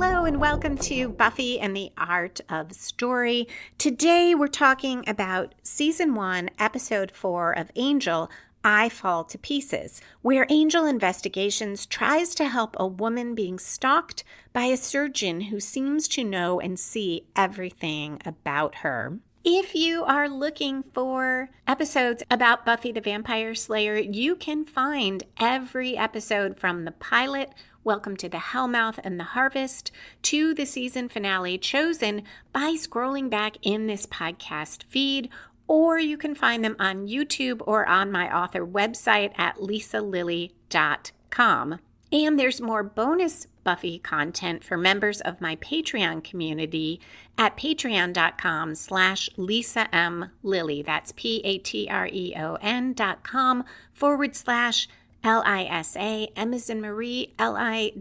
Hello and welcome to Buffy and the Art of Story. Today we're talking about Season 1, Episode 4 of Angel, I Fall to Pieces, where Angel Investigations tries to help a woman being stalked by a surgeon who seems to know and see everything about her. If you are looking for episodes about Buffy the Vampire Slayer, you can find every episode from the pilot, Welcome to the Hellmouth and the Harvest, to the season finale chosen by scrolling back in this podcast feed, or you can find them on YouTube or on my author website at lisalilly.com. And there's more bonus Buffy content for members of my Patreon community at patreon.com/LisaMLilly. That's patreon.com/LISA, M as in Marie, LILLY.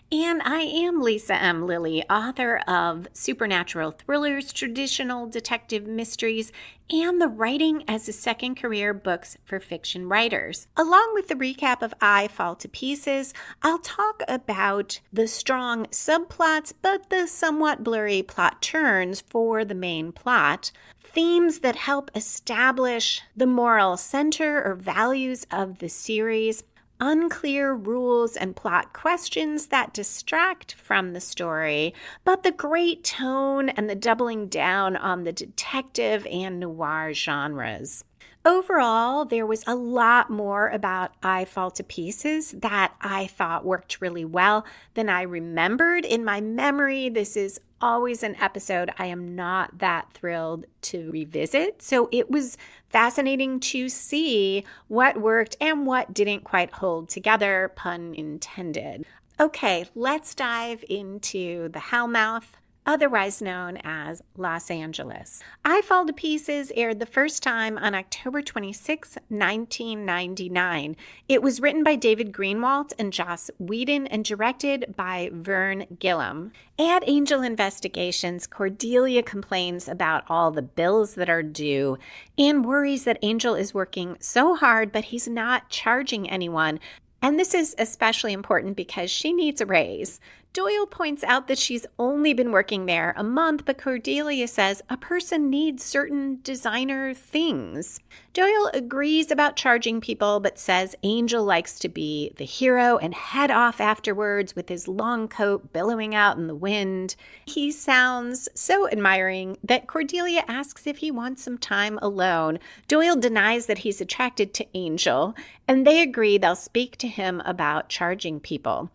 And I am Lisa M. Lilly, author of supernatural thrillers, traditional detective mysteries, and the Writing as a Second Career books for fiction writers. Along with the recap of I Fall to Pieces, I'll talk about the strong subplots but the somewhat blurry plot turns for the main plot, themes that help establish the moral center or values of the series, unclear rules and plot questions that distract from the story, but the great tone and the doubling down on the detective and noir genres. Overall, there was a lot more about I Fall to Pieces that I thought worked really well than I remembered. In my memory, this is always an episode I am not that thrilled to revisit. So it was fascinating to see what worked and what didn't quite hold together, pun intended. Okay, let's dive into the Hellmouth, otherwise known as Los Angeles. I Fall to Pieces aired the first time on October 26, 1999. It was written by David Greenwalt and Joss Whedon and directed by Vern Gilliam. At Angel Investigations, Cordelia complains about all the bills that are due and worries that Angel is working so hard, but he's not charging anyone. And this is especially important because she needs a raise. Doyle points out that she's only been working there a month, but Cordelia says a person needs certain designer things. Doyle agrees about charging people, but says Angel likes to be the hero and head off afterwards with his long coat billowing out in the wind. He sounds so admiring that Cordelia asks if he wants some time alone. Doyle denies that he's attracted to Angel, and they agree they'll speak to him about charging people.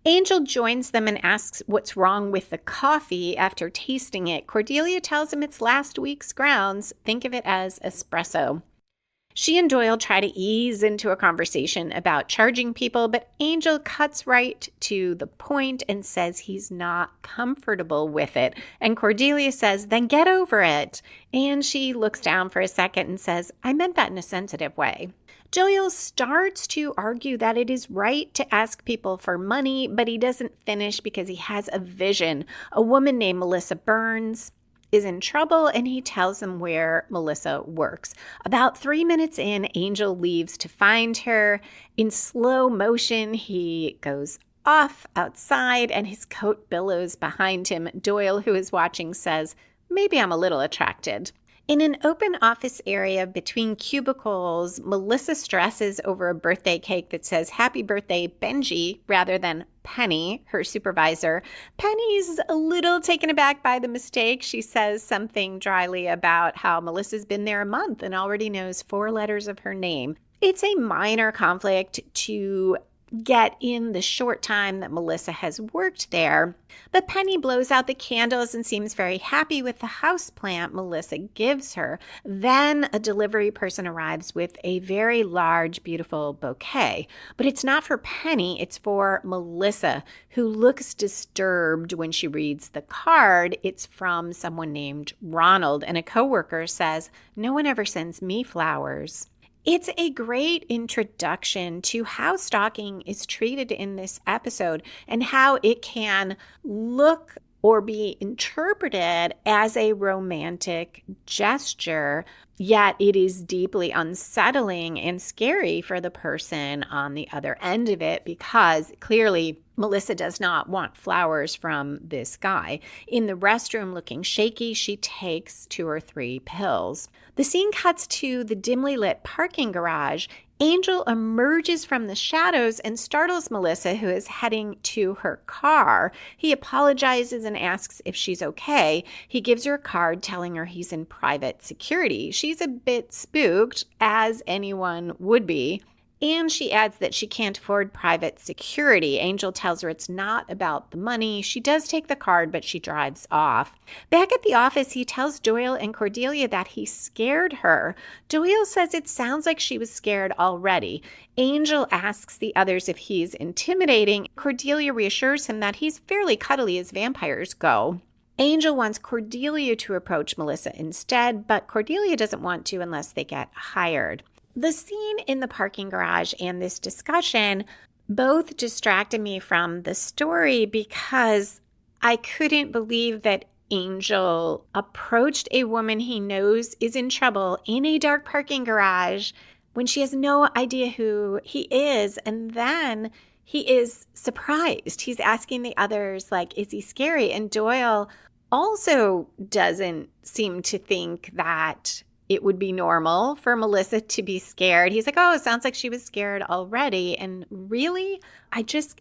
Angel joins them and asks what's wrong with the coffee after tasting it. Cordelia tells him it's last week's grounds. Think of it as espresso. She and Doyle try to ease into a conversation about charging people, but Angel cuts right to the point and says he's not comfortable with it. And Cordelia says, then get over it. And she looks down for a second and says, I meant that in a sensitive way. Doyle starts to argue that it is right to ask people for money, but he doesn't finish because he has a vision. A woman named Melissa Burns is in trouble, and he tells them where Melissa works. About 3 minutes in, Angel leaves to find her. In slow motion, he goes off outside, and his coat billows behind him. Doyle, who is watching, says, maybe I'm a little attracted. In an open office area between cubicles, Melissa stresses over a birthday cake that says, Happy Birthday, Benji, rather than Penny, her supervisor. Penny's a little taken aback by the mistake. She says something dryly about how Melissa's been there a month and already knows 4 letters of her name. It's a minor conflict to get in the short time that Melissa has worked there. But Penny blows out the candles and seems very happy with the houseplant Melissa gives her. Then a delivery person arrives with a very large, beautiful bouquet. But it's not for Penny, it's for Melissa, who looks disturbed when she reads the card. It's from someone named Ronald, and a coworker says, no one ever sends me flowers. It's a great introduction to how stalking is treated in this episode and how it can look or be interpreted as a romantic gesture, yet it is deeply unsettling and scary for the person on the other end of it, because clearly Melissa does not want flowers from this guy. In the restroom, looking shaky, she takes 2 or 3 pills. The scene cuts to the dimly lit parking garage. Angel emerges from the shadows and startles Melissa, who is heading to her car. He apologizes and asks if she's okay. He gives her a card telling her he's in private security. She's a bit spooked, as anyone would be. And she adds that she can't afford private security. Angel tells her it's not about the money. She does take the card, but she drives off. Back at the office, he tells Doyle and Cordelia that he scared her. Doyle says it sounds like she was scared already. Angel asks the others if he's intimidating. Cordelia reassures him that he's fairly cuddly as vampires go. Angel wants Cordelia to approach Melissa instead, but Cordelia doesn't want to unless they get hired. The scene in the parking garage and this discussion both distracted me from the story because I couldn't believe that Angel approached a woman he knows is in trouble in a dark parking garage when she has no idea who he is. And then he is surprised. He's asking the others, like, is he scary? And Doyle also doesn't seem to think that it would be normal for Melissa to be scared. He's like, oh, it sounds like she was scared already. And really, I just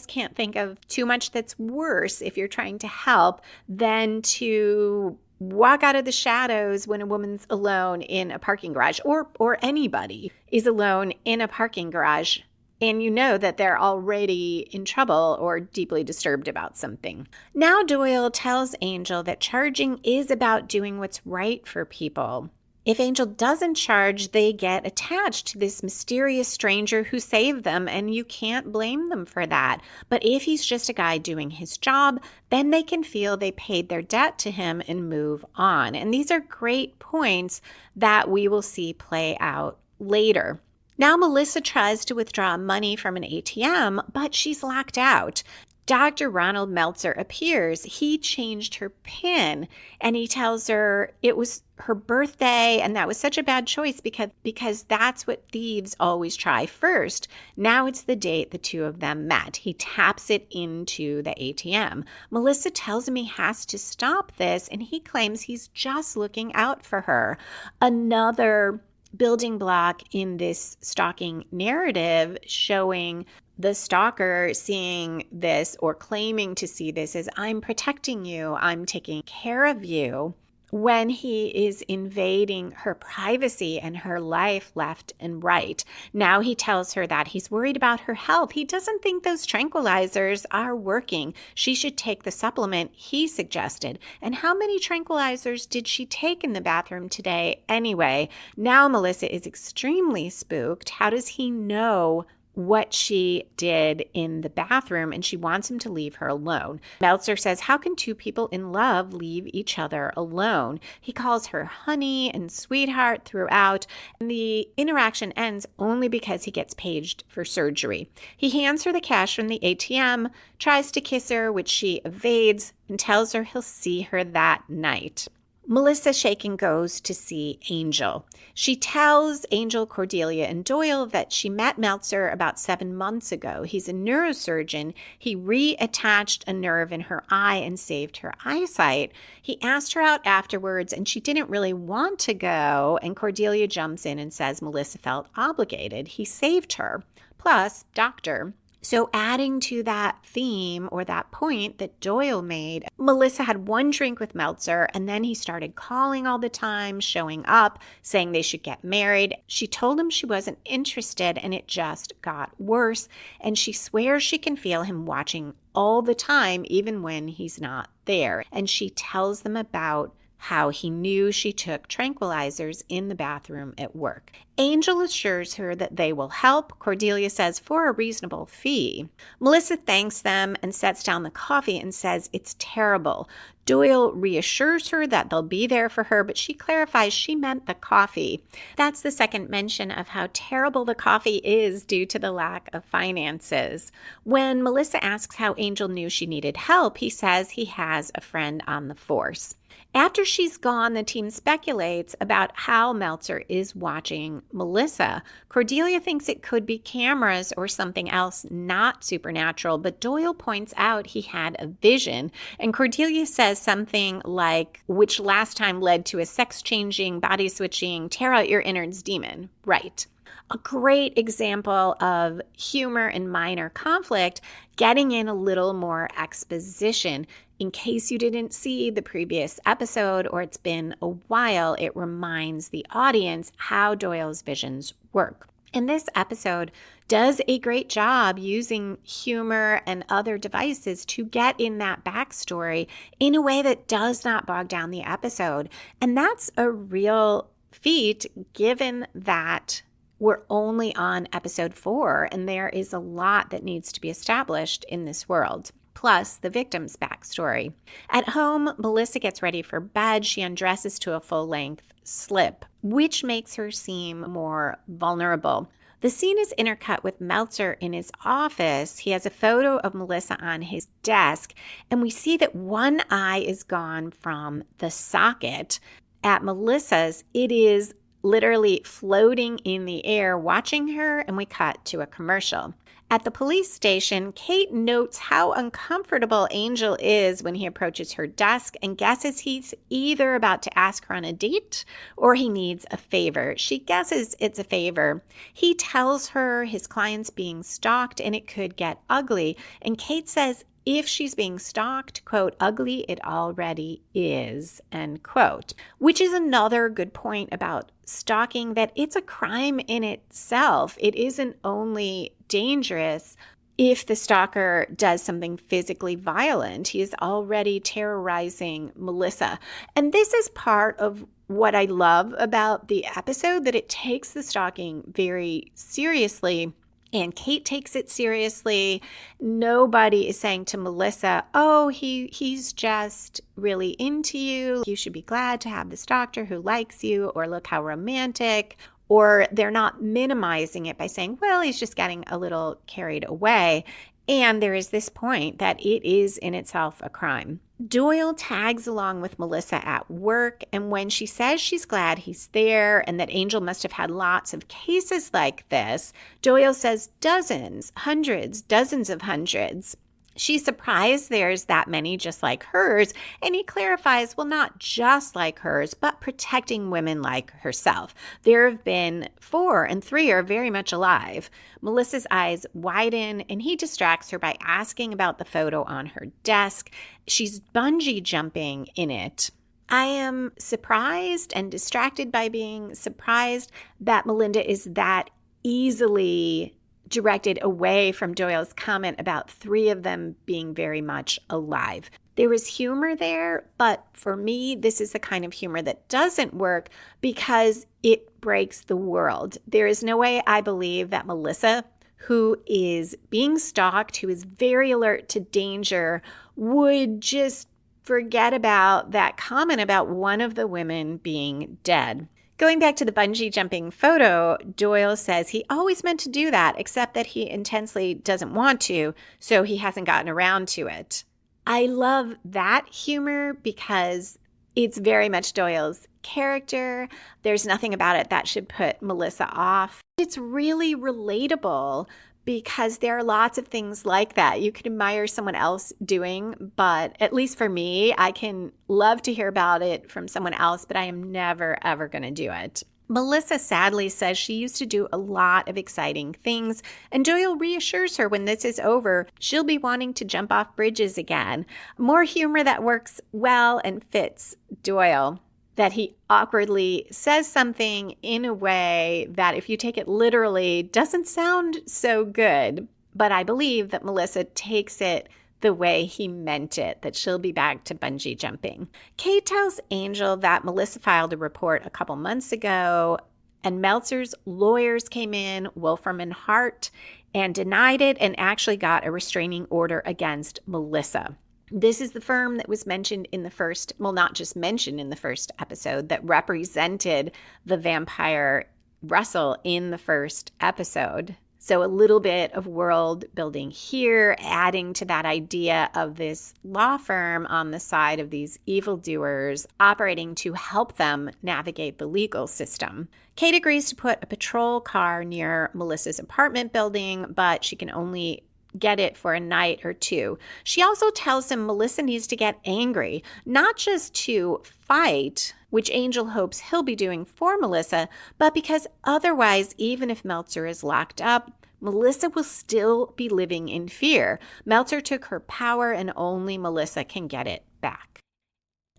can't think of too much that's worse if you're trying to help than to walk out of the shadows when a woman's alone in a parking garage, or anybody is alone in a parking garage, and you know that they're already in trouble or deeply disturbed about something. Now Doyle tells Angel that charging is about doing what's right for people. If Angel doesn't charge, they get attached to this mysterious stranger who saved them, and you can't blame them for that. But if he's just a guy doing his job, then they can feel they paid their debt to him and move on. And these are great points that we will see play out later. Now Melissa tries to withdraw money from an ATM, but she's locked out. Dr. Ronald Meltzer appears. He changed her PIN, and he tells her it was her birthday, and that was such a bad choice because that's what thieves always try first. Now it's the date the two of them met. He taps it into the ATM. Melissa tells him he has to stop this, and he claims he's just looking out for her. Another building block in this stalking narrative, showing the stalker seeing this or claiming to see this as, I'm protecting you, I'm taking care of you, when he is invading her privacy and her life left and right. Now he tells her that he's worried about her health. He doesn't think those tranquilizers are working. She should take the supplement he suggested. And how many tranquilizers did she take in the bathroom today anyway? Now Melissa is extremely spooked. How does he know what she did in the bathroom? And she wants him to leave her alone. Meltzer says, how can two people in love leave each other alone? He calls her honey and sweetheart throughout, and the interaction ends only because he gets paged for surgery. He hands her the cash from the ATM, tries to kiss her, which she evades, and tells her he'll see her that night. Melissa, shaken, goes to see Angel. She tells Angel, Cordelia, and Doyle that she met Meltzer about 7 months ago. He's a neurosurgeon. He reattached a nerve in her eye and saved her eyesight. He asked her out afterwards, and she didn't really want to go, and Cordelia jumps in and says Melissa felt obligated. He saved her. Plus, doctor. So adding to that theme or that point that Doyle made, Melissa had one drink with Meltzer, and then he started calling all the time, showing up, saying they should get married. She told him she wasn't interested, and it just got worse. And she swears she can feel him watching all the time, even when he's not there. And she tells them about how he knew she took tranquilizers in the bathroom at work. Angel assures her that they will help, Cordelia says, for a reasonable fee. Melissa thanks them and sets down the coffee and says it's terrible. Doyle reassures her that they'll be there for her, but she clarifies she meant the coffee. That's the second mention of how terrible the coffee is due to the lack of finances. When Melissa asks how Angel knew she needed help, he says he has a friend on the force. After she's gone, the team speculates about how Meltzer is watching Melissa. Cordelia thinks it could be cameras or something else not supernatural, but Doyle points out he had a vision, and Cordelia says something like, which last time led to a sex-changing, body-switching, tear-out-your-innards demon. Right. A great example of humor and minor conflict, getting in a little more exposition. In case you didn't see the previous episode or it's been a while, it reminds the audience how Doyle's visions work. And this episode does a great job using humor and other devices to get in that backstory in a way that does not bog down the episode. And that's a real feat given that we're only on episode 4 and there is a lot that needs to be established in this world. Plus the victim's backstory. At home, Melissa gets ready for bed. She undresses to a full-length slip, which makes her seem more vulnerable. The scene is intercut with Meltzer in his office. He has a photo of Melissa on his desk, and we see that one eye is gone from the socket. At Melissa's, it is literally floating in the air, watching her, and we cut to a commercial. At the police station, Kate notes how uncomfortable Angel is when he approaches her desk and guesses he's either about to ask her on a date or he needs a favor. She guesses it's a favor. He tells her his client's being stalked and it could get ugly, and Kate says if she's being stalked, quote, ugly it already is, end quote, which is another good point about stalking, that it's a crime in itself. It isn't only dangerous if the stalker does something physically violent. He is already terrorizing Melissa. And this is part of what I love about the episode, that it takes the stalking very seriously. And Kate takes it seriously. Nobody is saying to Melissa, oh, he's just really into you. You should be glad to have this doctor who likes you, or look how romantic. Or they're not minimizing it by saying, well, he's just getting a little carried away. And there is this point that it is in itself a crime. Doyle tags along with Melissa at work, and when she says she's glad he's there and that Angel must have had lots of cases like this, Doyle says dozens, hundreds, dozens of hundreds. She's surprised there's that many just like hers, and he clarifies, well, not just like hers, but protecting women like herself. There have been 4, and 3 are very much alive. Melissa's eyes widen, and he distracts her by asking about the photo on her desk. She's bungee jumping in it. I am surprised and distracted by being surprised that Melinda is that easily directed away from Doyle's comment about 3 of them being very much alive. There is humor there, but for me, this is the kind of humor that doesn't work because it breaks the world. There is no way I believe that Melissa, who is being stalked, who is very alert to danger, would just forget about that comment about one of the women being dead. Going back to the bungee jumping photo, Doyle says he always meant to do that, except that he intensely doesn't want to, so he hasn't gotten around to it. I love that humor because it's very much Doyle's character. There's nothing about it that should put Melissa off. It's really relatable because there are lots of things like that you could admire someone else doing, but at least for me, I can love to hear about it from someone else, but I am never, ever going to do it. Melissa sadly says she used to do a lot of exciting things, and Doyle reassures her when this is over, she'll be wanting to jump off bridges again. More humor that works well and fits Doyle. That he awkwardly says something in a way that, if you take it literally, doesn't sound so good. But I believe that Melissa takes it the way he meant it, that she'll be back to bungee jumping. Kate tells Angel that Melissa filed a report a couple months ago, and Meltzer's lawyers came in, Wolfram and Hart, and denied it and actually got a restraining order against Melissa. This is the firm that was mentioned in the first, well, not just mentioned in the first episode, that represented the vampire Russell in the first episode. So a little bit of world building here, adding to that idea of this law firm on the side of these evildoers operating to help them navigate the legal system. Kate agrees to put a patrol car near Melissa's apartment building, but she can only get it for a night or two. She also tells him Melissa needs to get angry, not just to fight, which Angel hopes he'll be doing for Melissa, but because otherwise, even if Meltzer is locked up, Melissa will still be living in fear. Meltzer took her power and only Melissa can get it back.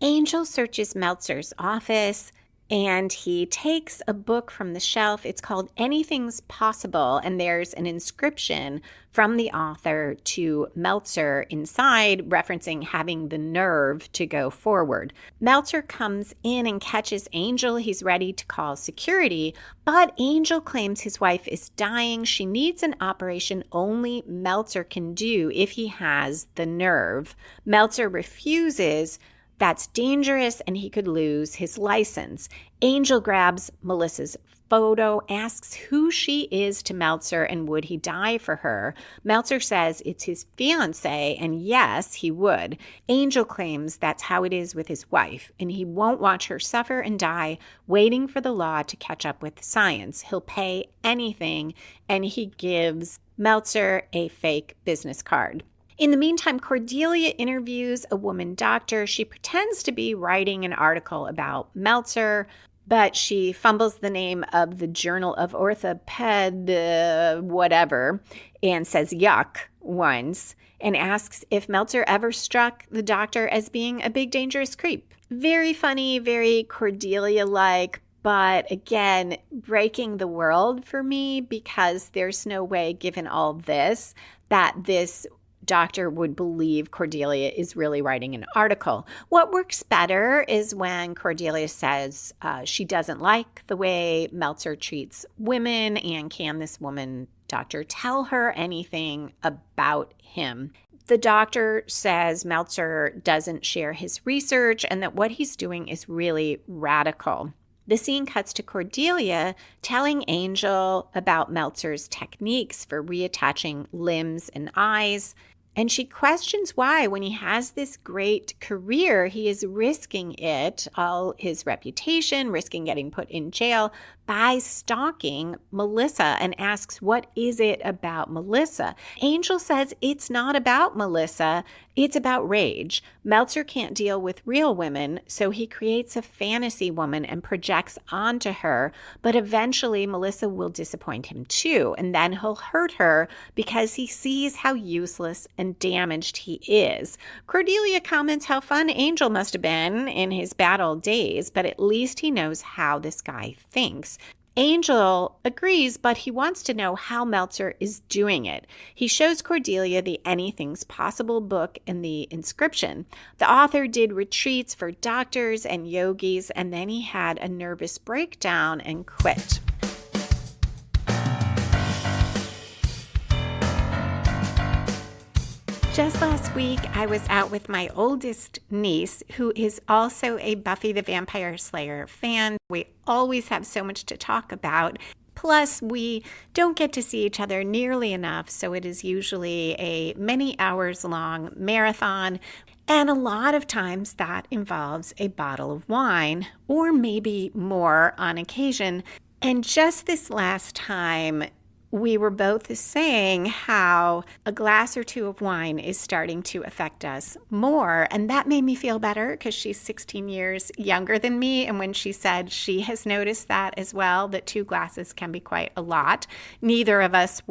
Angel searches Meltzer's office, and he takes a book from the shelf. It's called Anything's Possible, and there's an inscription from the author to Meltzer inside, referencing having the nerve to go forward. Meltzer comes in and catches Angel. He's ready to call security, but Angel claims his wife is dying. She needs an operation only Meltzer can do if he has the nerve. Meltzer refuses. That's dangerous, and he could lose his license. Angel grabs Melissa's photo, asks who she is to Meltzer, and would he die for her. Meltzer says it's his fiancée, and yes, he would. Angel claims that's how it is with his wife, and he won't watch her suffer and die waiting for the law to catch up with science. He'll pay anything, and he gives Meltzer a fake business card. In the meantime, Cordelia interviews a woman doctor. She pretends to be writing an article about Meltzer, but she fumbles the name of the Journal of Orthoped, whatever, and says yuck once, and asks if Meltzer ever struck the doctor as being a big dangerous creep. Very funny, very Cordelia-like, but again, breaking the world for me, because there's no way, given all this, that this doctor would believe Cordelia is really writing an article. What works better is when Cordelia says she doesn't like the way Meltzer treats women, and can this woman doctor tell her anything about him? The doctor says Meltzer doesn't share his research and that what he's doing is really radical. The scene cuts to Cordelia telling Angel about Meltzer's techniques for reattaching limbs and eyes. And she questions why, when he has this great career, he is risking it, all his reputation, risking getting put in jail by stalking Melissa, and asks, what is it about Melissa? Angel says it's not about Melissa, it's about rage. Meltzer can't deal with real women, so he creates a fantasy woman and projects onto her, but eventually Melissa will disappoint him too, and then he'll hurt her because he sees how useless and damaged he is. Cordelia comments how fun Angel must have been in his bad old days, but at least he knows how this guy thinks. Angel agrees, but he wants to know how Meltzer is doing it. He shows Cordelia the Anything's Possible book and the inscription. The author did retreats for doctors and yogis, and then he had a nervous breakdown and quit. Just last week, I was out with my oldest niece, who is also a Buffy the Vampire Slayer fan. We always have so much to talk about. Plus, we don't get to see each other nearly enough, so it is usually a many hours long marathon. And a lot of times that involves a bottle of wine, or maybe more on occasion. And just this last time, we were both saying how a glass or two of wine is starting to affect us more. And that made me feel better because she's 16 years younger than me. And when she said she has noticed that as well, that 2 glasses can be quite a lot. Neither of us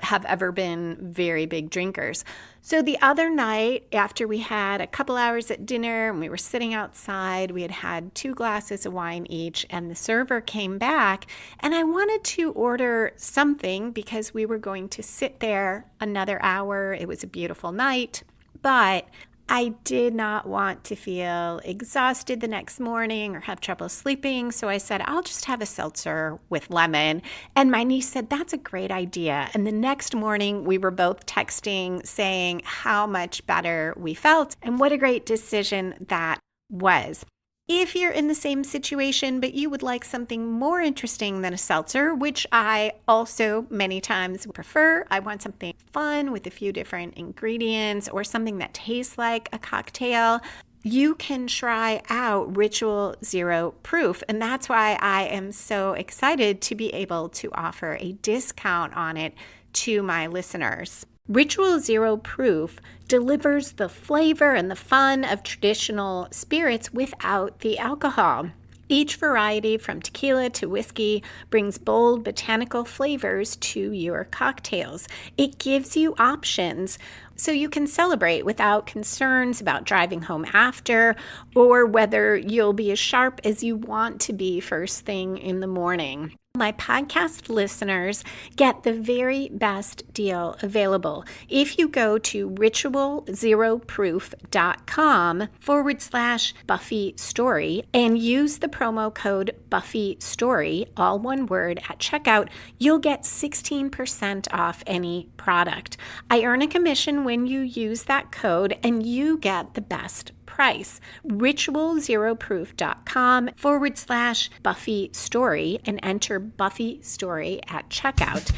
have ever been very big drinkers. So the other night, after we had a couple hours at dinner and we were sitting outside, we had 2 glasses of wine each, and the server came back, and I wanted to order something because we were going to sit there another hour. It was a beautiful night, but I did not want to feel exhausted the next morning or have trouble sleeping, so I said, I'll just have a seltzer with lemon. And my niece said, that's a great idea. And the next morning, we were both texting saying how much better we felt and what a great decision that was. If you're in the same situation, but you would like something more interesting than a seltzer, which I also many times prefer, I want something fun with a few different ingredients or something that tastes like a cocktail, you can try out Ritual Zero Proof. And that's why I am so excited to be able to offer a discount on it to my listeners. Ritual Zero Proof delivers the flavor and the fun of traditional spirits without the alcohol. Each variety, from tequila to whiskey, brings bold botanical flavors to your cocktails. It gives you options so you can celebrate without concerns about driving home after or whether you'll be as sharp as you want to be first thing in the morning. My podcast listeners get the very best deal available. If you go to ritualzeroproof.com/Buffy Story and use the promo code Buffy Story, all one word, at checkout, you'll get 16% off any product. I earn a commission when you use that code and you get the best price. ritualzeroproof.com/Buffy Story and enter Buffy Story at checkout.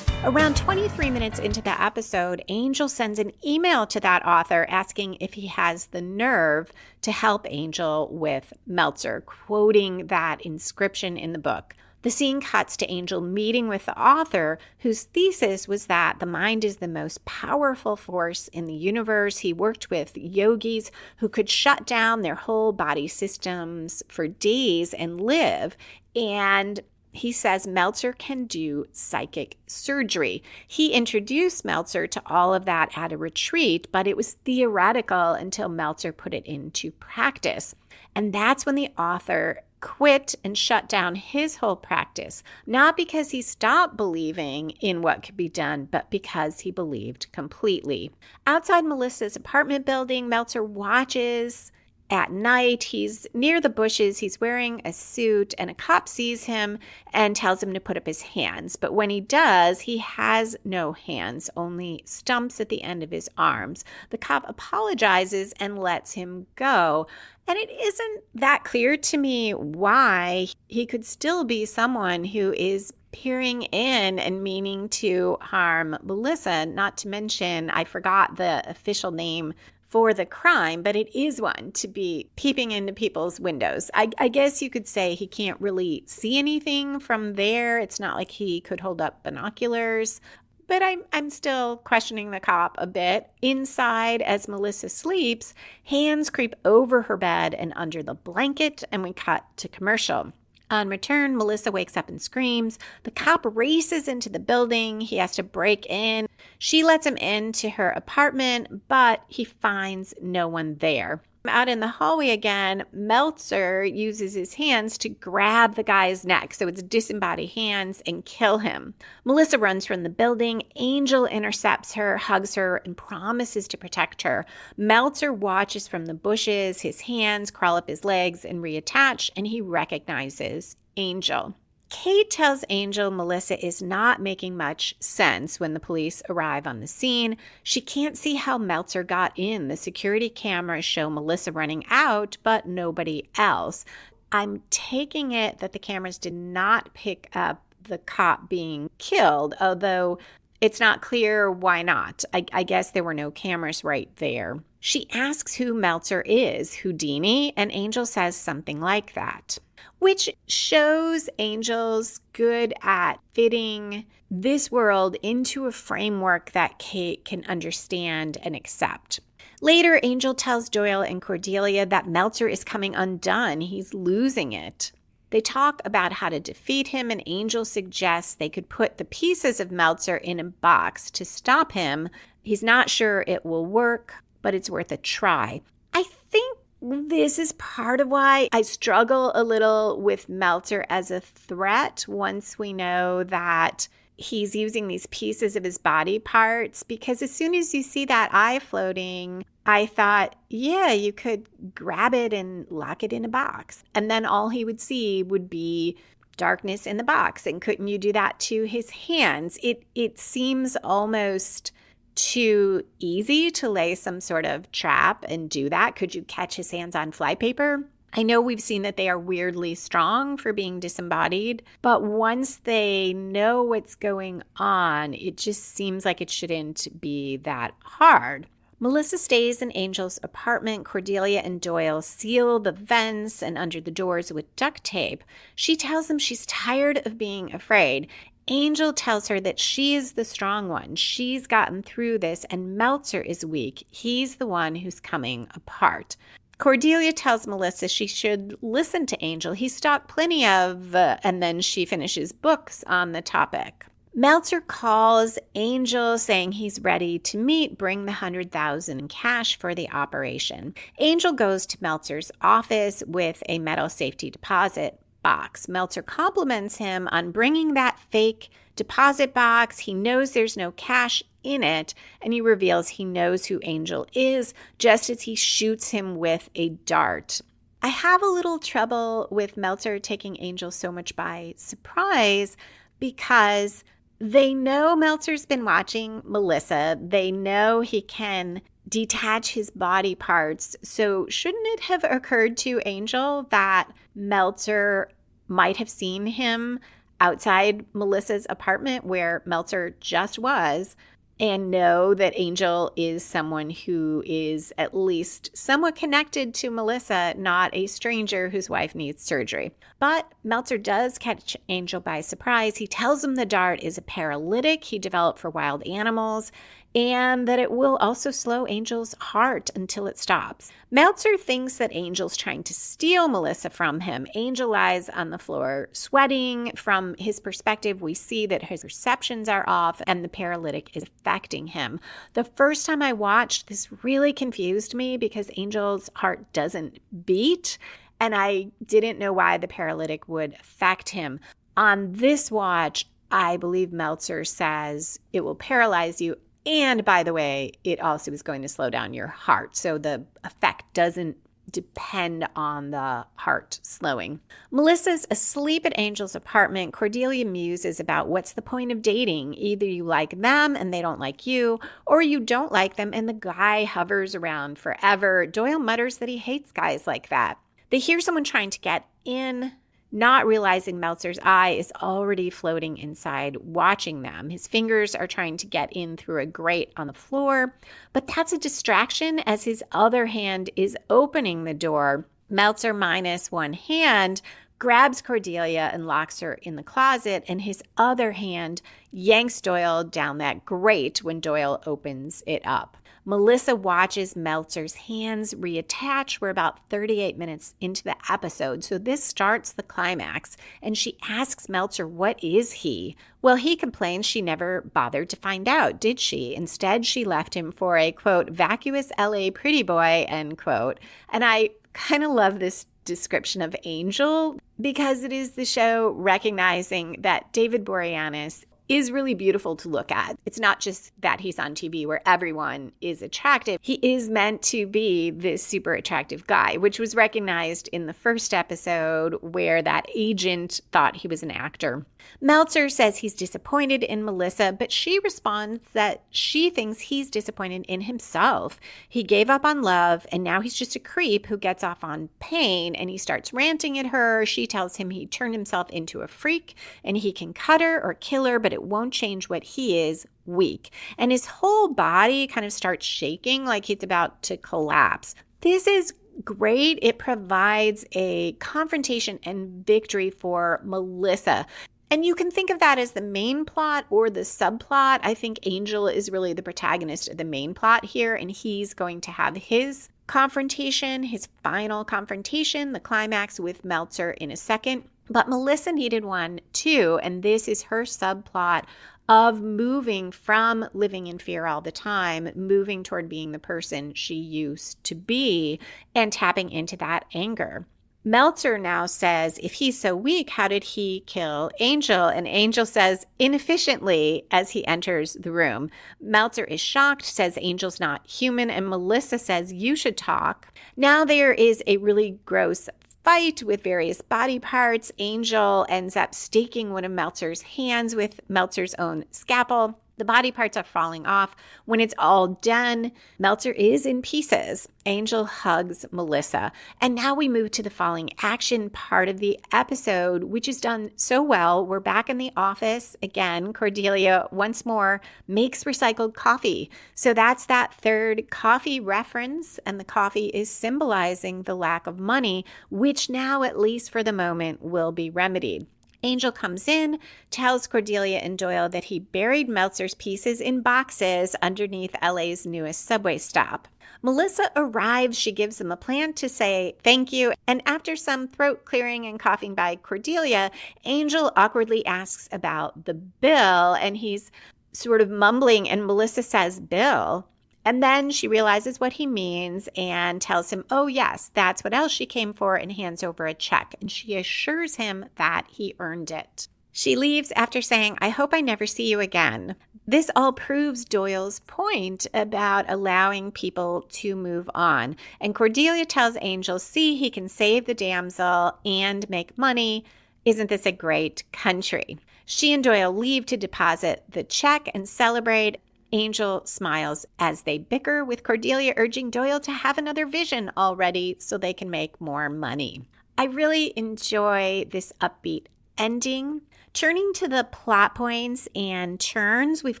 Around 23 minutes into the episode, Angel sends an email to that author asking if he has the nerve to help Angel with Meltzer, quoting that inscription in the book. The scene cuts to Angel meeting with the author, whose thesis was that the mind is the most powerful force in the universe. He worked with yogis who could shut down their whole body systems for days and live. And he says Meltzer can do psychic surgery. He introduced Meltzer to all of that at a retreat, but it was theoretical until Meltzer put it into practice. And that's when the author quit and shut down his whole practice, not because he stopped believing in what could be done, but because he believed completely. Outside Melissa's apartment building, Meltzer watches at night. He's near the bushes. He's wearing a suit, and a cop sees him and tells him to put up his hands. But when he does, he has no hands, only stumps at the end of his arms. The cop apologizes and lets him go. And it isn't that clear to me why he could still be someone who is peering in and meaning to harm Melissa. Not to mention, I forgot the official name for the crime, but it is one to be peeping into people's windows. I guess you could say he can't really see anything from there. It's not like he could hold up binoculars. But I'm still questioning the cop a bit. Inside, as Melissa sleeps, hands creep over her bed and under the blanket, and we cut to commercial. On return, Melissa wakes up and screams. The cop races into the building. He has to break in. She lets him into her apartment, but he finds no one there. Out in the hallway again, Meltzer uses his hands to grab the guy's neck, so it's disembodied hands, and kill him. Melissa runs from the building. Angel intercepts her, hugs her, and promises to protect her. Meltzer watches from the bushes. His hands crawl up his legs and reattach, and he recognizes Angel. Kate tells Angel Melissa is not making much sense when the police arrive on the scene. She can't see how Meltzer got in. The security cameras show Melissa running out, but nobody else. I'm taking it that the cameras did not pick up the cop being killed, although it's not clear why not. I guess there were no cameras right there. She asks who Meltzer is, Houdini, and Angel says something like that, which shows Angel's good at fitting this world into a framework that Kate can understand and accept. Later, Angel tells Doyle and Cordelia that Meltzer is coming undone. He's losing it. They talk about how to defeat him, and Angel suggests they could put the pieces of Meltzer in a box to stop him. He's not sure it will work, but it's worth a try. I think this is part of why I struggle a little with Meltzer as a threat once we know that he's using these pieces of his body parts, because as soon as you see that eye floating, I thought, yeah, you could grab it and lock it in a box. And then all he would see would be darkness in the box. And couldn't you do that to his hands? It seems almost too easy to lay some sort of trap and do that. Could you catch his hands on flypaper? I know we've seen that they are weirdly strong for being disembodied, but once they know what's going on, it just seems like it shouldn't be that hard. Melissa stays in Angel's apartment. Cordelia and Doyle seal the vents and under the doors with duct tape. She tells them she's tired of being afraid. Angel tells her that she is the strong one. She's gotten through this, and Meltzer is weak. He's the one who's coming apart. Cordelia tells Melissa she should listen to Angel. He's stalked plenty of, and then she finishes books on the topic. Meltzer calls Angel saying he's ready to meet, bring the $100,000 in cash for the operation. Angel goes to Meltzer's office with a metal safety deposit box. Meltzer compliments him on bringing that fake deposit box. He knows there's no cash in it, and he reveals he knows who Angel is just as he shoots him with a dart. I have a little trouble with Meltzer taking Angel so much by surprise because they know Meltzer's been watching Melissa. They know he can detach his body parts. So shouldn't it have occurred to Angel that Meltzer might have seen him outside Melissa's apartment where Meltzer just was, and know that Angel is someone who is at least somewhat connected to Melissa, not a stranger whose wife needs surgery? But Meltzer does catch Angel by surprise. He tells him the dart is a paralytic he developed for wild animals, and that it will also slow Angel's heart until it stops. Meltzer thinks that Angel's trying to steal Melissa from him. Angel lies on the floor sweating. From his perspective, we see that his perceptions are off and the paralytic is affecting him. The first time I watched, this really confused me because Angel's heart doesn't beat, and I didn't know why the paralytic would affect him. On this watch, I believe Meltzer says it will paralyze you. And by the way, it also is going to slow down your heart. So the effect doesn't depend on the heart slowing. Melissa's asleep at Angel's apartment. Cordelia muses about what's the point of dating. Either you like them and they don't like you, or you don't like them and the guy hovers around forever. Doyle mutters that he hates guys like that. They hear someone trying to get in, not realizing Meltzer's eye is already floating inside, watching them. His fingers are trying to get in through a grate on the floor, but that's a distraction as his other hand is opening the door. Meltzer, minus one hand, grabs Cordelia and locks her in the closet, and his other hand yanks Doyle down that grate when Doyle opens it up. Melissa watches Meltzer's hands reattach. We're about 38 minutes into the episode, so this starts the climax, and she asks Meltzer, what is he? Well, he complains she never bothered to find out, did she? Instead, she left him for a, quote, vacuous LA pretty boy, end quote. And I kind of love this description of Angel because it is the show recognizing that David Boreanaz is really beautiful to look at. It's not just that he's on TV where everyone is attractive. He is meant to be this super attractive guy, which was recognized in the first episode where that agent thought he was an actor. Meltzer says he's disappointed in Melissa, but she responds that she thinks he's disappointed in himself. He gave up on love, and now he's just a creep who gets off on pain, and he starts ranting at her. She tells him he turned himself into a freak, and he can cut her or kill her, but it won't change what he is, weak. And his whole body kind of starts shaking like he's about to collapse. This is great. It provides a confrontation and victory for Melissa. And you can think of that as the main plot or the subplot. I think Angel is really the protagonist of the main plot here, and he's going to have his confrontation, his final confrontation, the climax with Meltzer in a second. But Melissa needed one too, and this is her subplot of moving from living in fear all the time, moving toward being the person she used to be, and tapping into that anger. Meltzer now says, if he's so weak, how did he kill Angel? And Angel says, inefficiently, as he enters the room. Meltzer is shocked, says Angel's not human, and Melissa says, you should talk. Now there is a really gross fight with various body parts. Angel ends up staking one of Meltzer's hands with Meltzer's own scalpel. The body parts are falling off. When it's all done, Meltzer is in pieces. Angel hugs Melissa. And now we move to the falling action part of the episode, which is done so well. We're back in the office again. Cordelia once more makes recycled coffee. So that's that third coffee reference. And the coffee is symbolizing the lack of money, which now, at least for the moment, will be remedied. Angel comes in, tells Cordelia and Doyle that he buried Meltzer's pieces in boxes underneath LA's newest subway stop. Melissa arrives. She gives them a plan to say thank you. And after some throat clearing and coughing by Cordelia, Angel awkwardly asks about the bill, and he's sort of mumbling, and Melissa says, "Bill?" And then she realizes what he means and tells him, oh, yes, that's what else she came for, and hands over a check. And she assures him that he earned it. She leaves after saying, I hope I never see you again. This all proves Doyle's point about allowing people to move on. And Cordelia tells Angel, see, he can save the damsel and make money. Isn't this a great country? She and Doyle leave to deposit the check and celebrate. Angel smiles as they bicker, with Cordelia urging Doyle to have another vision already so they can make more money. I really enjoy this upbeat ending. Turning to the plot points and turns, we've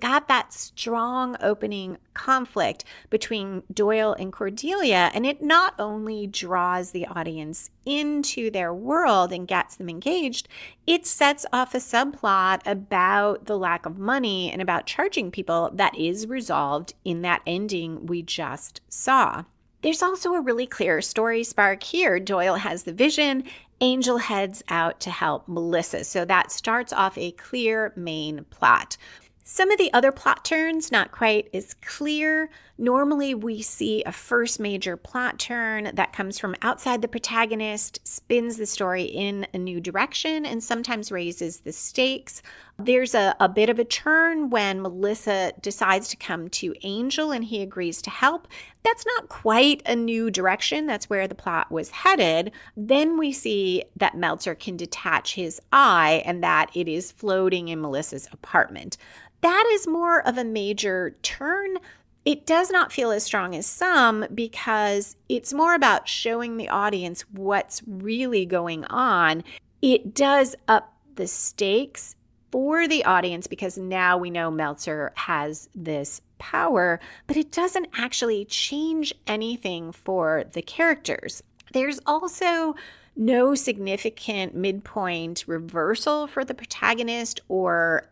got that strong opening conflict between Doyle and Cordelia, and it not only draws the audience into their world and gets them engaged, it sets off a subplot about the lack of money and about charging people that is resolved in that ending we just saw. There's also a really clear story spark here. Doyle has the vision. Angel heads out to help Melissa. So that starts off a clear main plot. Some of the other plot turns, not quite as clear. Normally, we see a first major plot turn that comes from outside the protagonist, spins the story in a new direction, and sometimes raises the stakes. There's a bit of a turn when Melissa decides to come to Angel and he agrees to help. That's not quite a new direction. That's where the plot was headed. Then we see that Meltzer can detach his eye and that it is floating in Melissa's apartment. That is more of a major turn. It does not feel as strong as some because it's more about showing the audience what's really going on. It does up the stakes for the audience because now we know Meltzer has this power, but it doesn't actually change anything for the characters. There's also no significant midpoint reversal for the protagonist or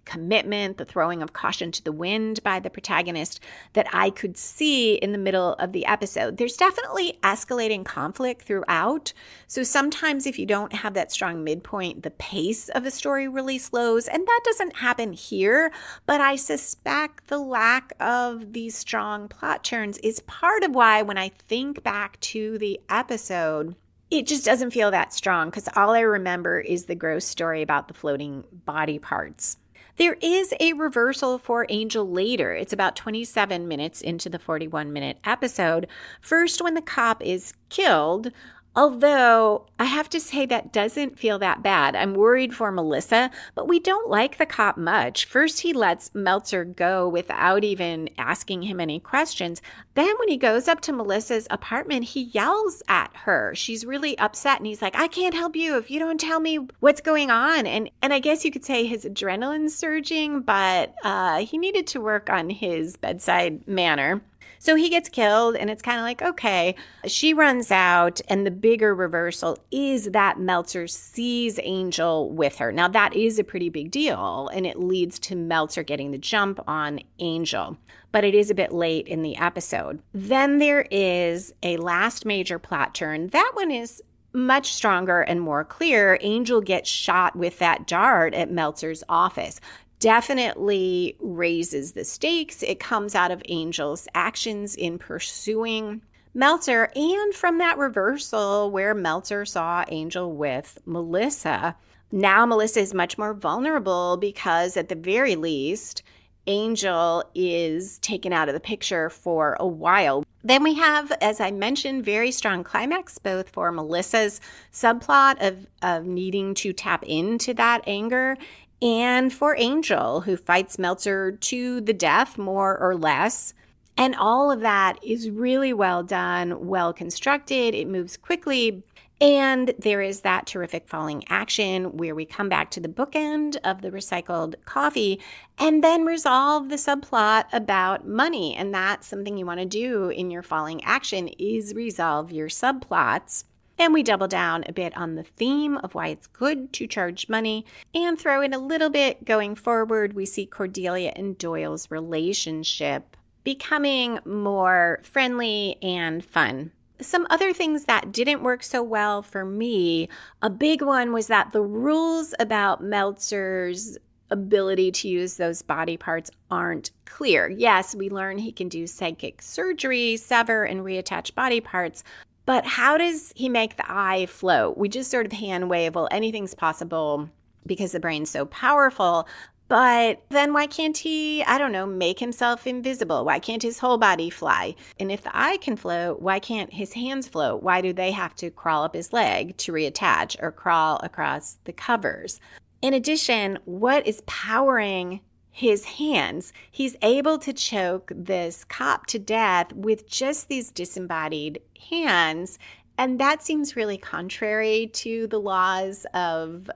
commitment, the throwing of caution to the wind by the protagonist that I could see in the middle of the episode. There's definitely escalating conflict throughout. So sometimes if you don't have that strong midpoint, the pace of a story really slows. And that doesn't happen here. But I suspect the lack of these strong plot turns is part of why when I think back to the episode, it just doesn't feel that strong because all I remember is the gross story about the floating body parts. There is a reversal for Angel later. It's about 27 minutes into the 41-minute episode. First, when the cop is killed, although I have to say that doesn't feel that bad. I'm worried for Melissa, but we don't like the cop much. First, he lets Meltzer go without even asking him any questions. Then when he goes up to Melissa's apartment, he yells at her. She's really upset and he's like, I can't help you if you don't tell me what's going on. And I guess you could say his adrenaline's surging, but he needed to work on his bedside manner. So he gets killed and it's kind of like, okay, she runs out, and the bigger reversal is that Meltzer sees Angel with her. Now that is a pretty big deal and it leads to Meltzer getting the jump on Angel, but it is a bit late in the episode. Then there is a last major plot turn. That one is much stronger and more clear. Angel gets shot with that dart at Meltzer's office. Definitely raises the stakes. It comes out of Angel's actions in pursuing Meltzer, and from that reversal where Meltzer saw Angel with Melissa. Now Melissa is much more vulnerable because at the very least, Angel is taken out of the picture for a while. Then we have, as I mentioned, very strong climax, both for Melissa's subplot of needing to tap into that anger and for Angel, who fights Meltzer to the death, more or less. And all of that is really well done, well constructed. It moves quickly. And there is that terrific falling action where we come back to the bookend of the recycled coffee and then resolve the subplot about money. And that's something you want to do in your falling action is resolve your subplots. And we double down a bit on the theme of why it's good to charge money and throw in a little bit going forward. We see Cordelia and Doyle's relationship becoming more friendly and fun. Some other things that didn't work so well for me, a big one was that the rules about Meltzer's ability to use those body parts aren't clear. Yes, we learn he can do psychic surgery, sever and reattach body parts, but how does he make the eye float? We just sort of hand wave, well, anything's possible because the brain's so powerful. But then why can't he, make himself invisible? Why can't his whole body fly? And if the eye can float, why can't his hands float? Why do they have to crawl up his leg to reattach or crawl across the covers? In addition, what is powering his hands? He's able to choke this cop to death with just these disembodied hands. And that seems really contrary to the laws of,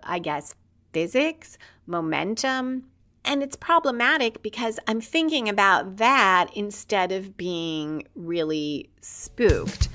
physics, momentum. And it's problematic because I'm thinking about that instead of being really spooked.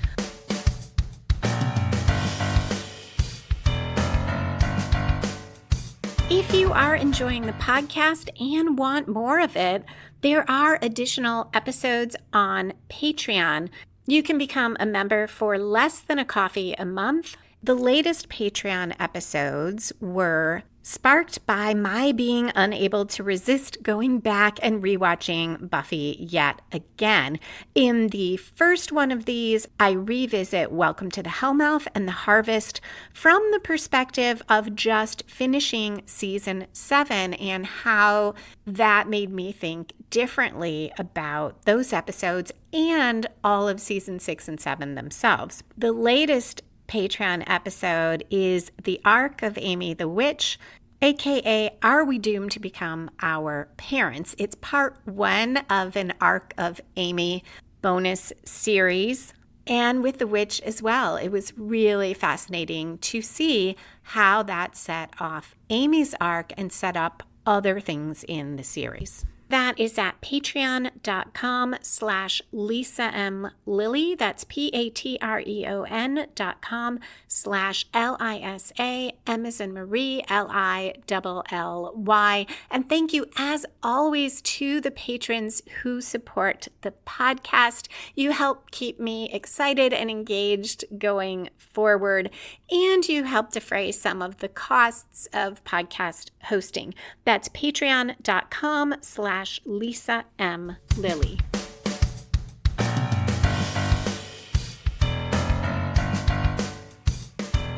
If you are enjoying the podcast and want more of it, there are additional episodes on Patreon. You can become a member for less than a coffee a month. The latest Patreon episodes were sparked by my being unable to resist going back and rewatching Buffy yet again. In the first one of these, I revisit Welcome to the Hellmouth and the Harvest from the perspective of just finishing season 7 and how that made me think differently about those episodes and all of season 6 and 7 themselves. The latest Patreon episode is The Arc of Amy the Witch, aka Are We Doomed to Become Our Parents? It's part 1 of an Arc of Amy bonus series, and with the witch as well. It was really fascinating to see how that set off Amy's arc and set up other things in the series. That is at patreon.com/Lisa M. Lilly. That's patreon.com/LISA, M as in Marie, LILLY. And thank you, as always, to the patrons who support the podcast. You help keep me excited and engaged going forward, and you help defray some of the costs of podcast hosting. That's patreon.com/Lisa M. Lilly.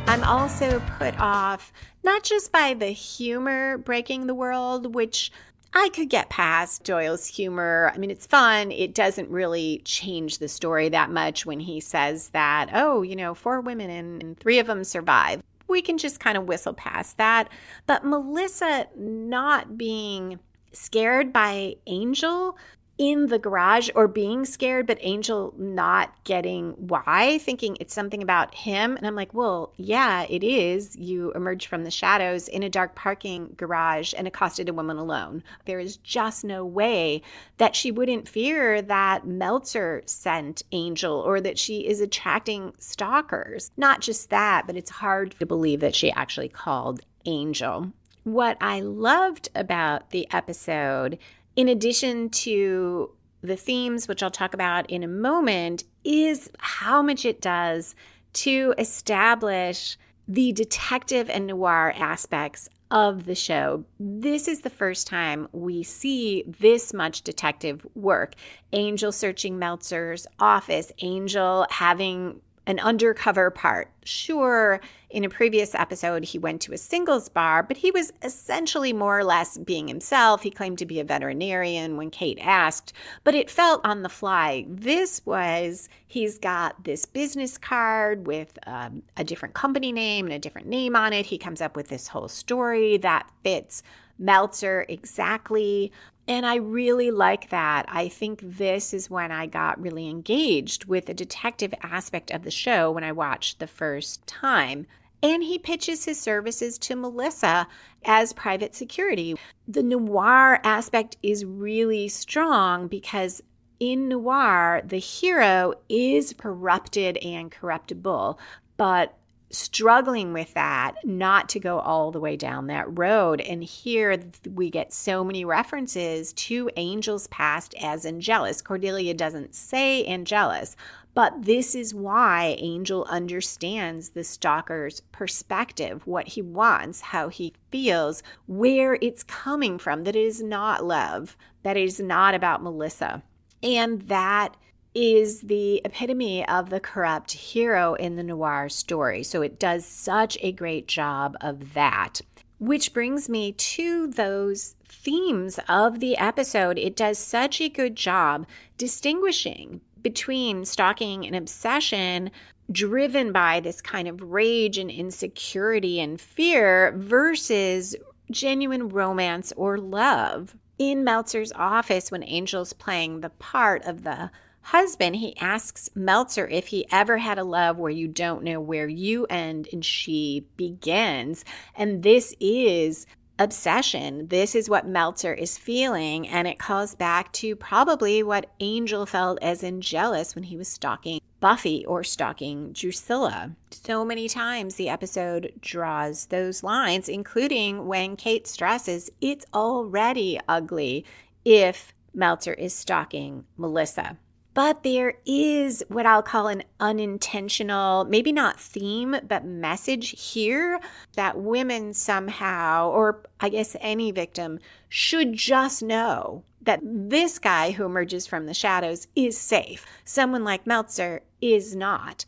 I'm also put off not just by the humor breaking the world, which I could get past Doyle's humor. I mean, it's fun. It doesn't really change the story that much when he says that, 4 women and 3 of them survive. We can just kind of whistle past that. But Melissa not being scared by Angel in the garage, or being scared, but Angel not getting why, thinking it's something about him. And I'm like, well, yeah, it is. You emerged from the shadows in a dark parking garage and accosted a woman alone. There is just no way that she wouldn't fear that Meltzer sent Angel or that she is attracting stalkers. Not just that, but it's hard to believe that she actually called Angel. What I loved about the episode, in addition to the themes, which I'll talk about in a moment, is how much it does to establish the detective and noir aspects of the show. This is the first time we see this much detective work. Angel searching Meltzer's office, Angel having an undercover part. Sure, in a previous episode, he went to a singles bar, but he was essentially more or less being himself. He claimed to be a veterinarian when Kate asked, but it felt on the fly. This was, he's got this business card with a different company name and a different name on it. He comes up with this whole story that fits Meltzer exactly. And I really like that. I think this is when I got really engaged with the detective aspect of the show when I watched the first time. And he pitches his services to Melissa as private security. The noir aspect is really strong because in noir, the hero is corrupted and corruptible, but struggling with that, not to go all the way down that road. And here we get so many references to Angel's past as Angelus. Cordelia doesn't say Angelus, but this is why Angel understands the stalker's perspective, what he wants, how he feels, where it's coming from, that it is not love, that it is not about Melissa. And that is the epitome of the corrupt hero in the noir story. So it does such a great job of that. Which brings me to those themes of the episode. It does such a good job distinguishing between stalking and obsession driven by this kind of rage and insecurity and fear versus genuine romance or love. In Meltzer's office, when Angel's playing the part of the husband, he asks Meltzer if he ever had a love where you don't know where you end and she begins. And this is obsession. This is what Meltzer is feeling. And it calls back to probably what Angel felt as Angelus when he was stalking Buffy or stalking Drusilla. So many times the episode draws those lines, including when Kate stresses it's already ugly if Meltzer is stalking Melissa. But there is what I'll call an unintentional, maybe not theme, but message here that women somehow, or I guess any victim, should just know that this guy who emerges from the shadows is safe. Someone like Meltzer is not.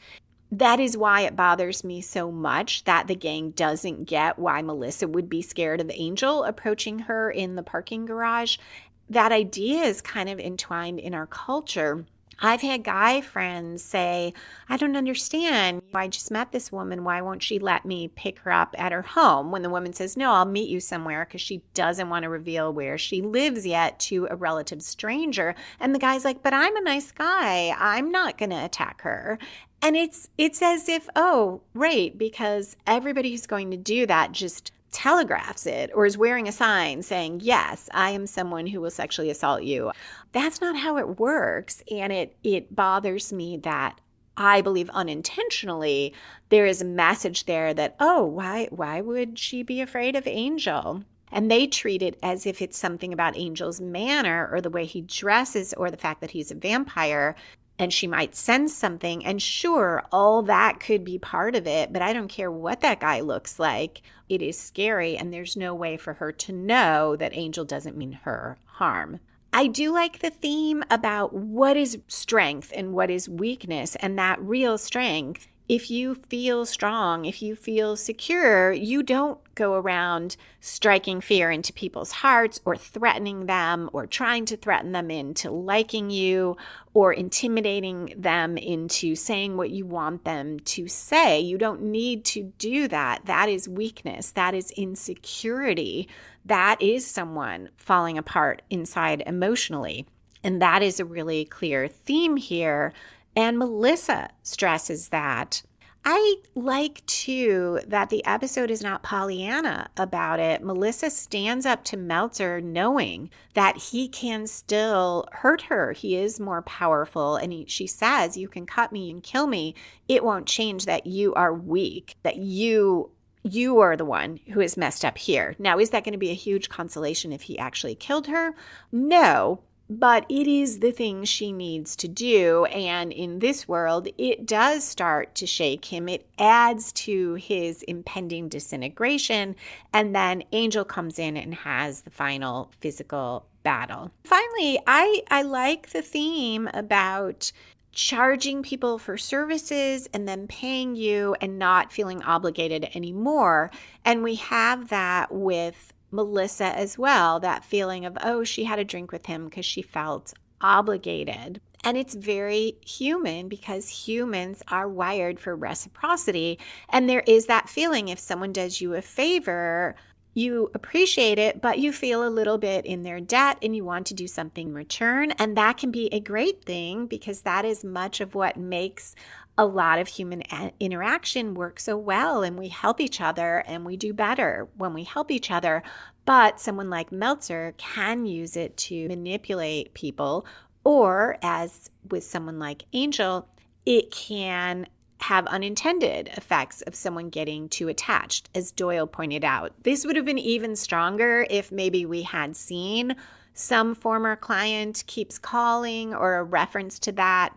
That is why it bothers me so much that the gang doesn't get why Melissa would be scared of Angel approaching her in the parking garage. That idea is kind of entwined in our culture. I've had guy friends say, I don't understand. I just met this woman. Why won't she let me pick her up at her home? When the woman says, no, I'll meet you somewhere because she doesn't want to reveal where she lives yet to a relative stranger. And the guy's like, but I'm a nice guy. I'm not going to attack her. And it's as if, oh, right, because everybody who's going to do that just telegraphs it or is wearing a sign saying, yes, I am someone who will sexually assault you. That's not how it works. And it bothers me that I believe unintentionally there is a message there that, oh, why would she be afraid of Angel? And they treat it as if it's something about Angel's manner or the way he dresses or the fact that he's a vampire. And she might sense something. And sure, all that could be part of it, but I don't care what that guy looks like. It is scary, and there's no way for her to know that Angel doesn't mean her harm. I do like the theme about what is strength and what is weakness, and that real strength. If you feel strong, if you feel secure, you don't go around striking fear into people's hearts or threatening them or trying to threaten them into liking you or intimidating them into saying what you want them to say. You don't need to do that. That is weakness. That is insecurity. That is someone falling apart inside emotionally. And that is a really clear theme here. And Melissa stresses that. I like, too, that the episode is not Pollyanna about it. Melissa stands up to Meltzer knowing that he can still hurt her. He is more powerful. And she says, you can cut me and kill me. It won't change that you are weak, that you are the one who is messed up here. Now, is that going to be a huge consolation if he actually killed her? No. but it is the thing she needs to do. And in this world, it does start to shake him. It adds to his impending disintegration. And then Angel comes in and has the final physical battle. Finally, I like the theme about charging people for services and then paying you and not feeling obligated anymore. And we have that with Melissa as well, that feeling of, oh, she had a drink with him because she felt obligated. And it's very human because humans are wired for reciprocity. And there is that feeling if someone does you a favor, you appreciate it, but you feel a little bit in their debt and you want to do something in return. And that can be a great thing because that is much of what makes a lot of human interaction work so well, and we help each other and we do better when we help each other. But someone like Meltzer can use it to manipulate people, or as with someone like Angel, it can have unintended effects of someone getting too attached, as Doyle pointed out. This would have been even stronger if maybe we had seen some former client keeps calling or a reference to that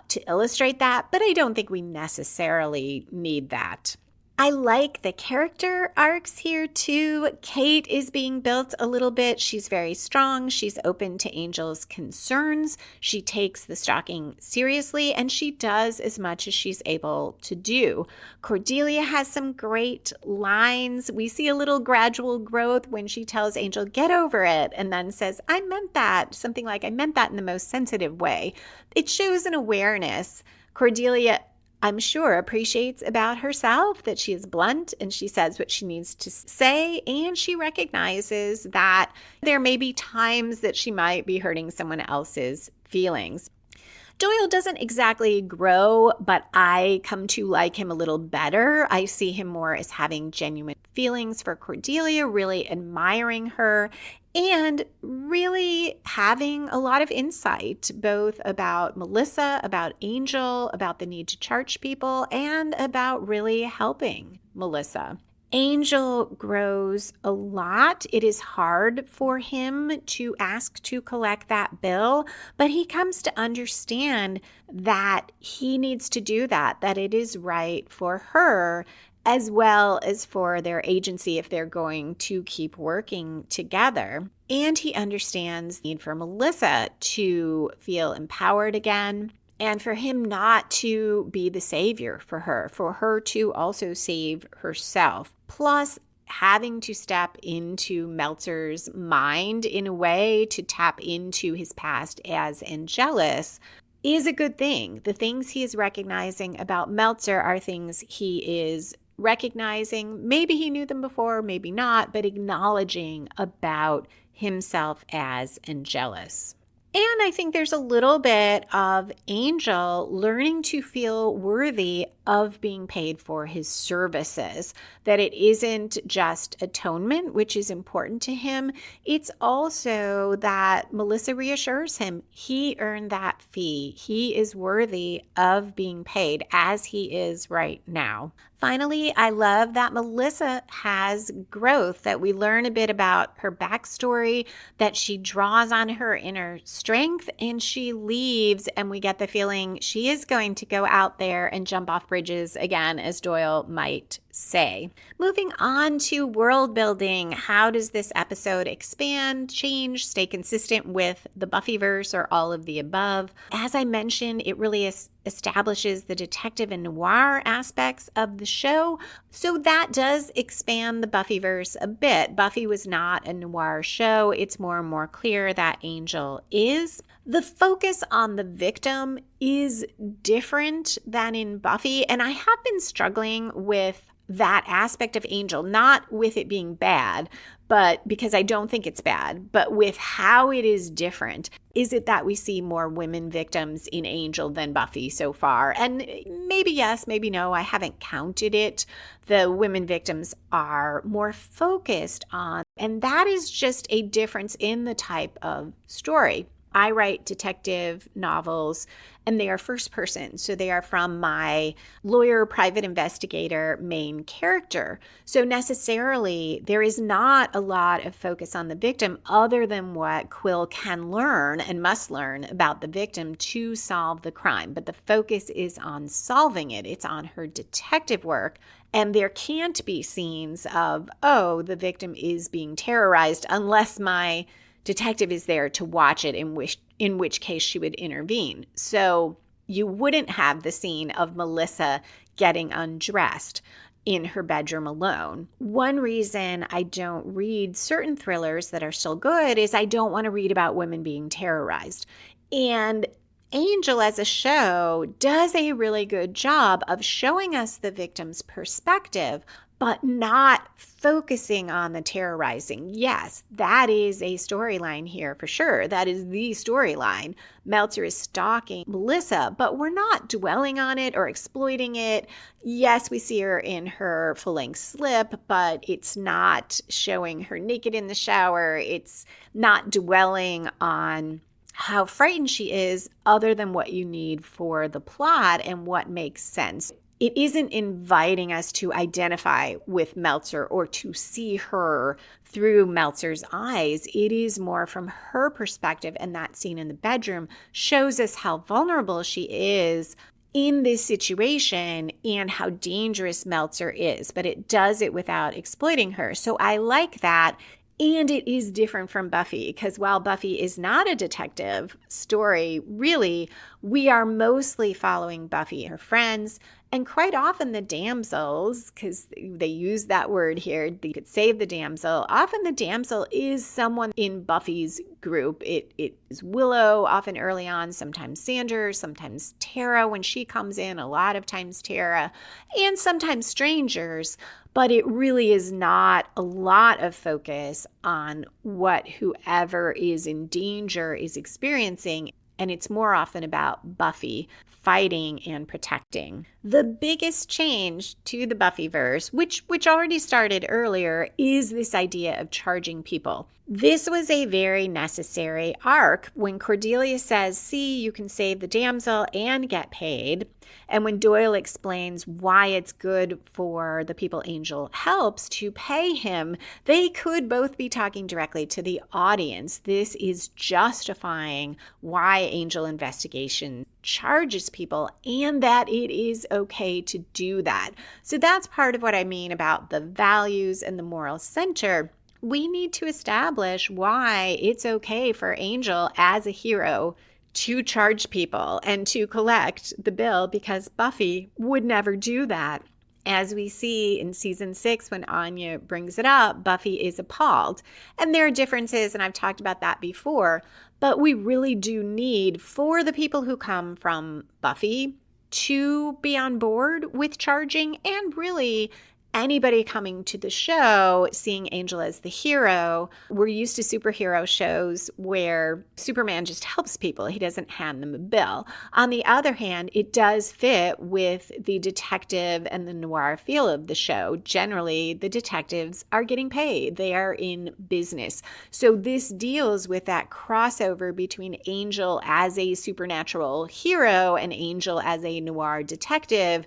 to illustrate that, but I don't think we necessarily need that. I like the character arcs here too. Kate is being built a little bit. She's very strong. She's open to Angel's concerns. She takes the stalking seriously, and she does as much as she's able to do. Cordelia has some great lines. We see a little gradual growth when she tells Angel, get over it, and then says, I meant that. Something like, I meant that in the most sensitive way. It shows an awareness. Cordelia, I'm sure, appreciates about herself that she is blunt and she says what she needs to say, and she recognizes that there may be times that she might be hurting someone else's feelings. Doyle doesn't exactly grow, but I come to like him a little better. I see him more as having genuine feelings for Cordelia, really admiring her, and really having a lot of insight, both about Melissa, about Angel, about the need to charge people, and about really helping Melissa. Angel grows a lot. It is hard for him to ask to collect that bill, but he comes to understand that he needs to do that it is right for her as well as for their agency if they're going to keep working together. And he understands the need for Melissa to feel empowered again, and for him not to be the savior for her to also save herself. Plus, having to step into Meltzer's mind in a way to tap into his past as Angelus is a good thing. The things he is recognizing about Meltzer are things he is recognizing. Maybe he knew them before, maybe not, but acknowledging about himself as Angelus. And I think there's a little bit of Angel learning to feel worthy of being paid for his services, that it isn't just atonement, which is important to him. It's also that Melissa reassures him he earned that fee. He is worthy of being paid as he is right now. Finally, I love that Melissa has growth, that we learn a bit about her backstory, that she draws on her inner strength and she leaves, and we get the feeling she is going to go out there and jump off bridges again, as Doyle might say. Moving on to world building, how does this episode expand, change, stay consistent with the Buffyverse, or all of the above? As I mentioned, it really establishes the detective and noir aspects of the show, so that does expand the Buffyverse a bit. Buffy was not a noir show. It's more and more clear that Angel is. The focus on the victim is different than in Buffy, and I have been struggling with that aspect of Angel, not with it being bad, but because I don't think it's bad, but with how it is different. Is it that we see more women victims in Angel than Buffy so far? And maybe yes, maybe no. I haven't counted it. The women victims are more focused on, and that is just a difference in the type of story. I write detective novels, and they are first person. So they are from my lawyer, private investigator main character. So necessarily, there is not a lot of focus on the victim other than what Quill can learn and must learn about the victim to solve the crime. But the focus is on solving it. It's on her detective work. And there can't be scenes of, oh, the victim is being terrorized unless my detective is there to watch it, in which case she would intervene. So you wouldn't have the scene of Melissa getting undressed in her bedroom alone. One reason I don't read certain thrillers that are still good is I don't want to read about women being terrorized. And Angel as a show does a really good job of showing us the victim's perspective, but not focusing on the terrorizing. Yes, that is a storyline here for sure. That is the storyline. Meltzer is stalking Melissa, but we're not dwelling on it or exploiting it. Yes, we see her in her full-length slip, but it's not showing her naked in the shower. It's not dwelling on how frightened she is other than what you need for the plot and what makes sense. It isn't inviting us to identify with Meltzer or to see her through Meltzer's eyes. It is more from her perspective, and that scene in the bedroom shows us how vulnerable she is in this situation and how dangerous Meltzer is, but it does it without exploiting her. So I like that. And it is different from Buffy, because while Buffy is not a detective story, really, we are mostly following Buffy, her friends, and quite often the damsels, because they use that word here, they could save the damsel. Often the damsel is someone in Buffy's group. It is Willow, often early on, sometimes Sanders, sometimes Tara when she comes in, a lot of times Tara, and sometimes strangers. But it really is not a lot of focus on what whoever is in danger is experiencing. And it's more often about Buffy fighting and protecting. The biggest change to the Buffyverse, which already started earlier, is this idea of charging people. This was a very necessary arc when Cordelia says, see, you can save the damsel and get paid. And when Doyle explains why it's good for the people Angel helps to pay him, they could both be talking directly to the audience. This is justifying why Angel Investigation charges people and that it is okay to do that. So that's part of what I mean about the values and the moral center. We need to establish why it's okay for Angel as a hero to charge people and to collect the bill, because Buffy would never do that. As we see in season 6, when Anya brings it up, Buffy is appalled. And there are differences, and I've talked about that before, but we really do need for the people who come from Buffy to be on board with charging, and really anybody coming to the show seeing Angel as the hero. We're used to superhero shows where Superman just helps people. He doesn't hand them a bill. On the other hand, it does fit with the detective and the noir feel of the show. Generally, the detectives are getting paid. They are in business. So this deals with that crossover between Angel as a supernatural hero and Angel as a noir detective.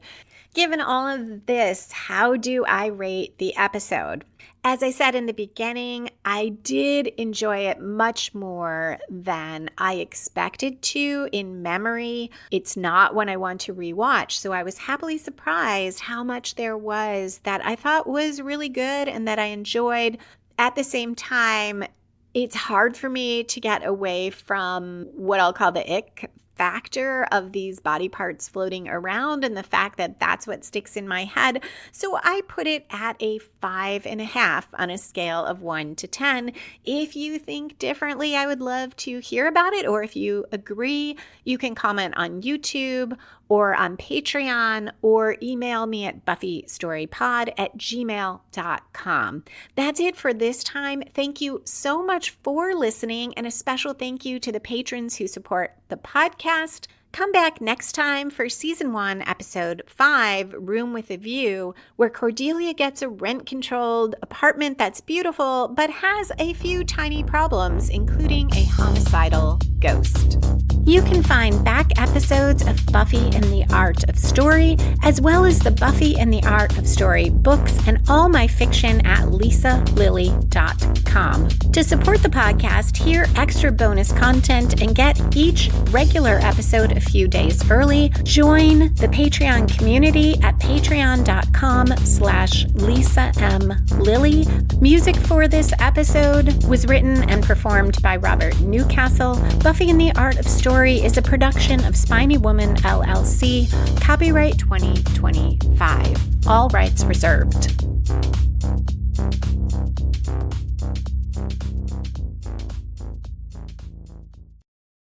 Given all of this, how do I rate the episode? As I said in the beginning, I did enjoy it much more than I expected to in memory. It's not one I want to rewatch, so I was happily surprised how much there was that I thought was really good and that I enjoyed. At the same time, it's hard for me to get away from what I'll call the ick factor of these body parts floating around and the fact that that's what sticks in my head. So I put it at a 5.5 on a scale of 1 to 10. If you think differently, I would love to hear about it. Or if you agree, you can comment on YouTube or on Patreon, or email me at buffystorypod@gmail.com. That's it for this time. Thank you so much for listening, and a special thank you to the patrons who support the podcast. Come back next time for Season 1, Episode 5, Room with a View, where Cordelia gets a rent-controlled apartment that's beautiful but has a few tiny problems, including a homicidal ghost. You can find back episodes of Buffy and the Art of Story, as well as the Buffy and the Art of Story books and all my fiction at lisalily.com. To support the podcast, hear extra bonus content, and get each regular episode a few days early, join the Patreon community at patreon.com/LisaMLilly. Music for this episode was written and performed by Robert Newcastle. Buffy and the Art of Story is a production of Spiny Woman, LLC, copyright 2025. All rights reserved.